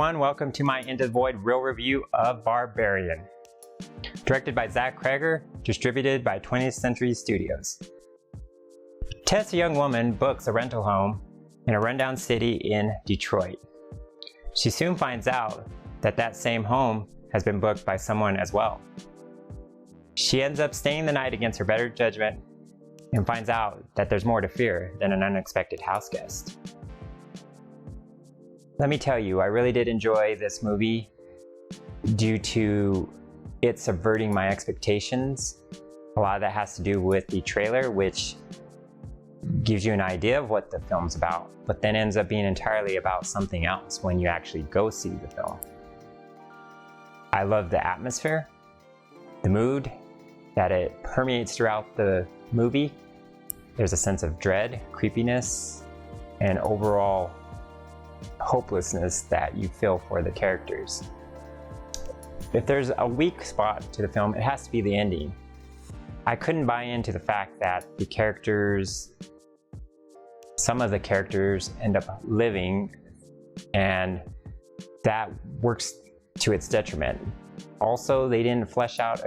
everyone, welcome to my Into the Void real review of Barbarian. Directed by Zach Kreger, distributed by 20th Century Studios. Tess, a young woman, books a rental home in a rundown city in Detroit. She soon finds out that that same home has been booked by someone as well. She ends up staying the night against her better judgment and finds out that there's more to fear than an unexpected house guest. Let me tell you, I really did enjoy this movie due to it subverting my expectations. A lot of that has to do with the trailer, which gives you an idea of what the film's about, but then ends up being entirely about something else when you actually go see the film. I love the atmosphere, the mood that it permeates throughout the movie. There's a sense of dread, creepiness, and overall hopelessness that you feel for the characters. If there's a weak spot to the film, it has to be the ending. I couldn't buy into the fact that some of the characters end up living, and that works to its detriment. Also, they didn't flesh out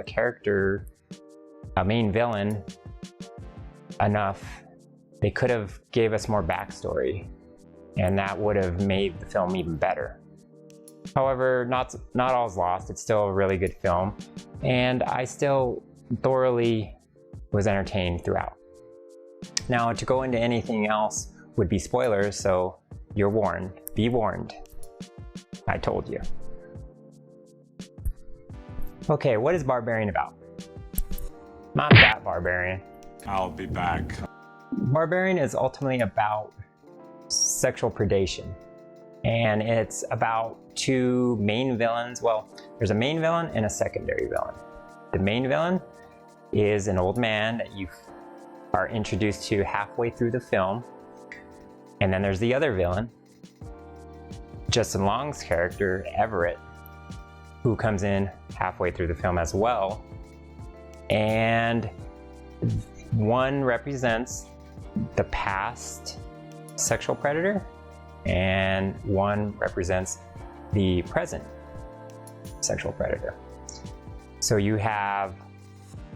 a main villain enough. They could have gave us more backstory, and that would have made the film even better. However, not all's lost. It's still a really good film, and I still thoroughly was entertained throughout. Now, to go into anything else would be spoilers, so you're warned. Be warned. I told you. Okay, what is Barbarian about? Not that Barbarian. I'll be back. Barbarian is ultimately about sexual predation, and it's about two main villains. Well, there's a main villain and a secondary villain. The main villain is an old man that you are introduced to halfway through the film, and then there's the other villain, Justin Long's character, Everett, who comes in halfway through the film as well, and one represents the past sexual predator, and one represents the present sexual predator. So you have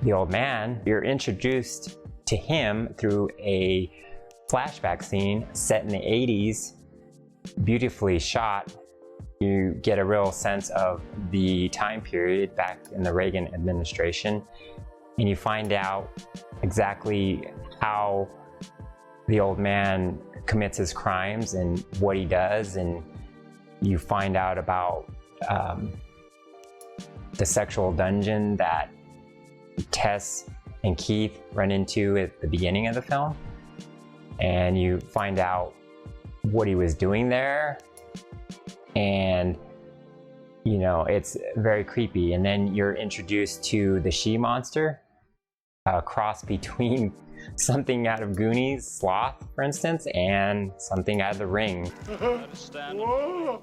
the old man, you're introduced to him through a flashback scene set in the 80s, beautifully shot. You get a real sense of the time period back in the Reagan administration, and you find out exactly how the old man commits his crimes and what he does, and you find out about the sexual dungeon that Tess and Keith run into at the beginning of the film, and you find out what he was doing there, and you know, it's very creepy. And then you're introduced to the she-monster, a cross between something out of Goonies, Sloth, for instance, and something out of The Ring. Let us stand and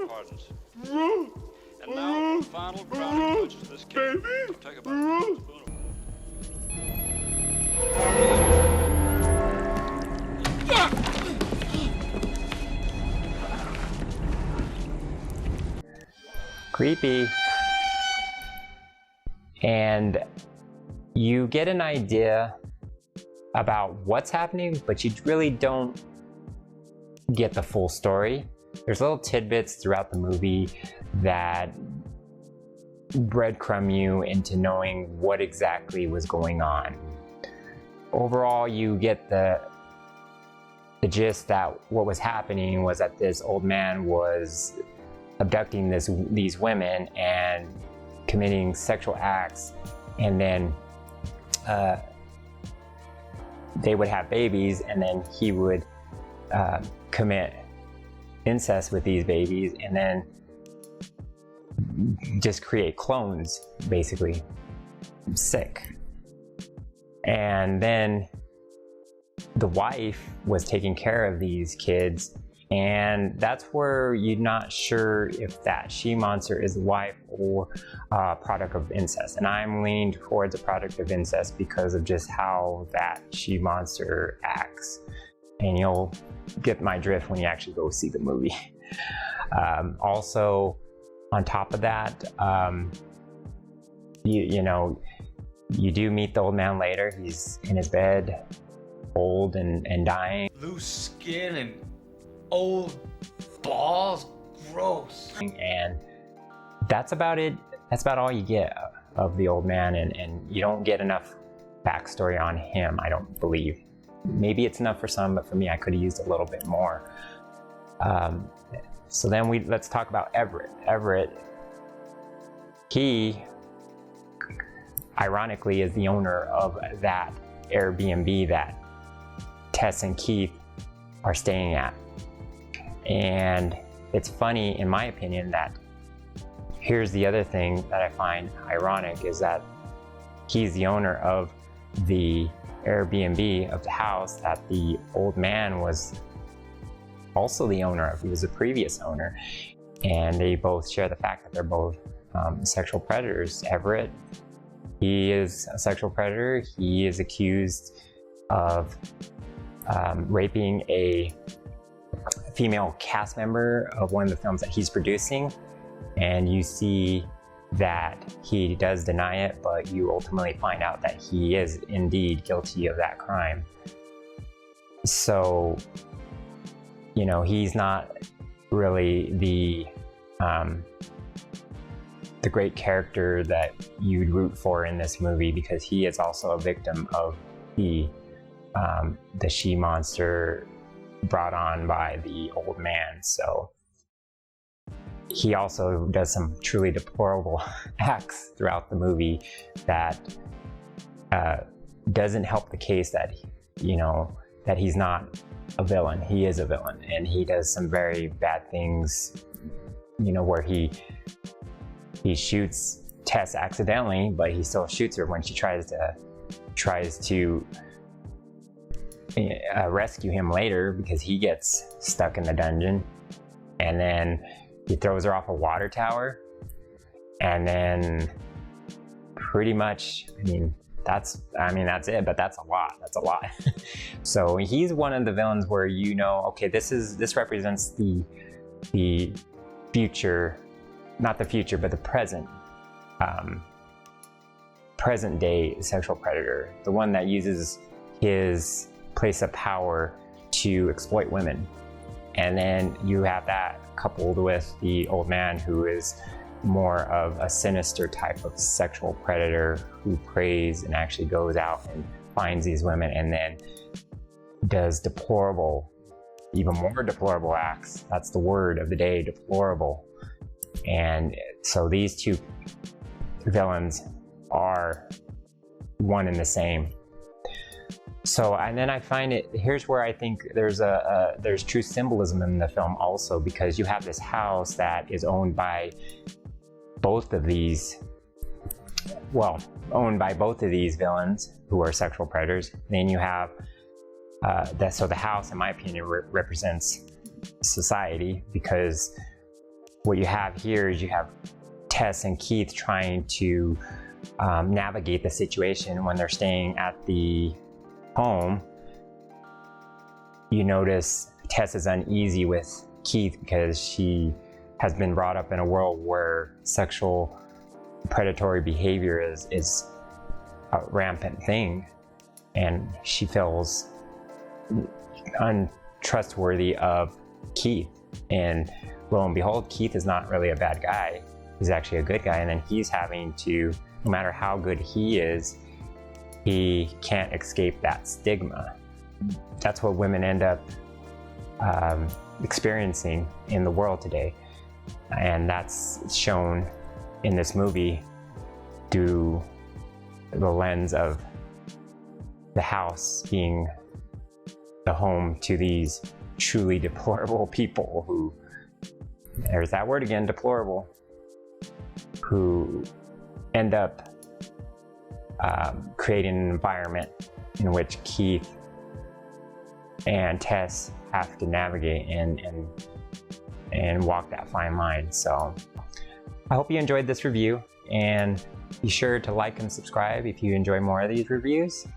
pardons. And now, the final crowning touch to this cake. Take about a spoon. Creepy. And you get an idea about what's happening, but you really don't get the full story. There's little tidbits throughout the movie that breadcrumb you into knowing what exactly was going on. Overall, you get the gist that what was happening was that this old man was abducting these women and committing sexual acts, and then they would have babies, and then he would commit incest with these babies, and then just create clones, basically. Sick. And then the wife was taking care of these kids, and that's where you're not sure if that she-monster is the wife or a product of incest. And I'm leaning towards a product of incest because of just how that she-monster acts. And you'll get my drift when you actually go see the movie. Also, on top of that, you do meet the old man later. He's in his bed, old and dying. Loose skin and old balls, gross. And that's about it. That's about all you get of the old man, and you don't get enough backstory on him, I don't believe. Maybe it's enough for some, but for me, I could have used a little bit more. So then let's talk about Everett. Everett, he, ironically, is the owner of that Airbnb that Tess and Keith are staying at. And it's funny, in my opinion, that here's the other thing that I find ironic is that he's the owner of the Airbnb of the house that the old man was also the owner of. He was the previous owner. And they both share the fact that they're both sexual predators. Everett, he is a sexual predator. He is accused of raping a female cast member of one of the films that he's producing. And you see that he does deny it, but you ultimately find out that he is indeed guilty of that crime. So, he's not really the great character that you'd root for in this movie, because he is also a victim of the she-monster brought on by the old man. So he also does some truly deplorable acts throughout the movie that doesn't help the case that that he's not a villain. He is a villain, and he does some very bad things, where he shoots Tess accidentally, but he still shoots her when she tries to rescue him later, because he gets stuck in the dungeon. And then he throws her off a water tower, and then pretty much, that's it, but that's a lot. So he's one of the villains where okay, this represents the future, not the future, but the present day sexual predator, the one that uses his place of power to exploit women. And then you have that coupled with the old man, who is more of a sinister type of sexual predator who preys and actually goes out and finds these women and then does even more deplorable acts. That's the word of the day, deplorable. And so these two villains are one and the same. So, and then I find here's where I think there's true symbolism in the film also, because you have this house that is owned by both of these villains who are sexual predators. Then you have so the house, in my opinion, represents society, because what you have here is you have Tess and Keith trying to navigate the situation when they're staying at the home. You notice Tess is uneasy with Keith because she has been brought up in a world where sexual predatory behavior is a rampant thing, and she feels untrustworthy of Keith. And lo and behold, Keith is not really a bad guy. He's actually a good guy, and then he's having to, no matter how good he is, he can't escape that stigma. That's what women end up experiencing in the world today. And that's shown in this movie through the lens of the house being the home to these truly deplorable people who, there's that word again, deplorable, who end up creating an environment in which Keith and Tess have to navigate and walk that fine line. So I hope you enjoyed this review, and be sure to like and subscribe if you enjoy more of these reviews,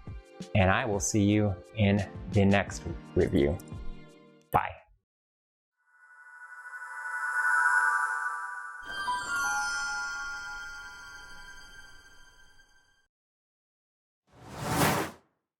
and I will see you in the next review. Bye.